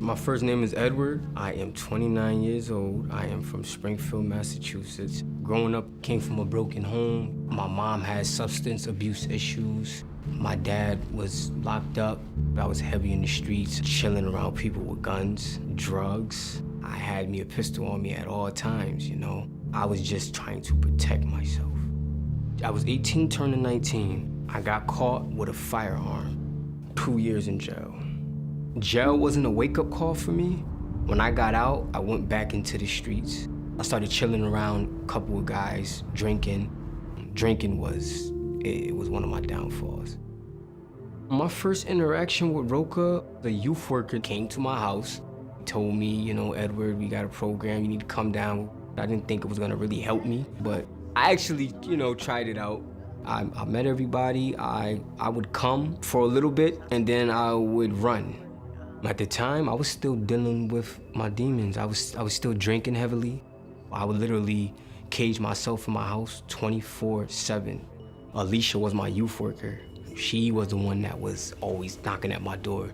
My first name is Edward. I am 29 years old. I am from Springfield, Massachusetts. Growing up, came from a broken home. My mom had substance abuse issues. My dad was locked up. I was heavy in the streets, chilling around people with guns, drugs. I had me a pistol on me at all times, you know. I was just trying to protect myself. I was 18, turning 19. I got caught with a firearm. 2 years in jail. Jail wasn't a wake-up call for me. When I got out, I went back into the streets. I started chilling around a couple of guys, drinking. Drinking was one of my downfalls. My first interaction with Roca, the youth worker came to my house, told me, you know, Edward, we got a program, you need to come down. I didn't think it was gonna really help me, but I actually, you know, tried it out. I met everybody. I would come for a little bit, and then I would run. At the time, I was still dealing with my demons. I was still drinking heavily. I would literally cage myself in my house 24/7. Alicia was my youth worker. She was the one that was always knocking at my door.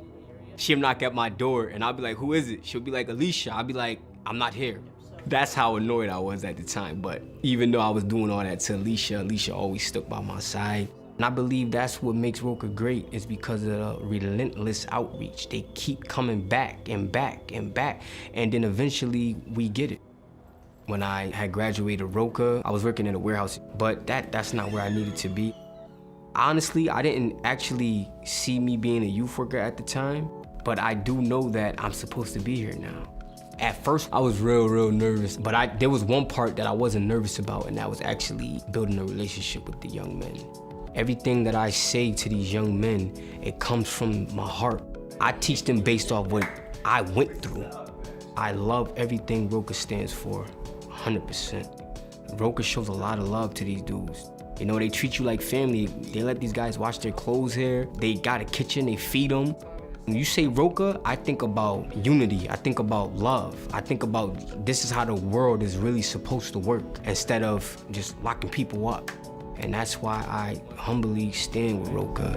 She'd knock at my door, and I'd be like, who is it? She'll be like, Alicia. I'd be like, I'm not here. That's how annoyed I was at the time. But even though I was doing all that to Alicia, Alicia always stuck by my side. And I believe that's what makes Roca great, is because of the relentless outreach. They keep coming back and back and back, and then eventually we get it. When I had graduated Roca, I was working in a warehouse, but that's not where I needed to be. Honestly, I didn't actually see me being a youth worker at the time, but I do know that I'm supposed to be here now. At first, I was real nervous, but there was one part that I wasn't nervous about, and that was actually building a relationship with the young men. Everything that I say to these young men, it comes from my heart. I teach them based off what I went through. I love everything Roca stands for, 100%. Roca shows a lot of love to these dudes. You know, they treat you like family. They let these guys wash their clothes here. They got a kitchen, they feed them. When you say Roca, I think about unity. I think about love. I think about this is how the world is really supposed to work, instead of just locking people up. And that's why I humbly stand with Roca.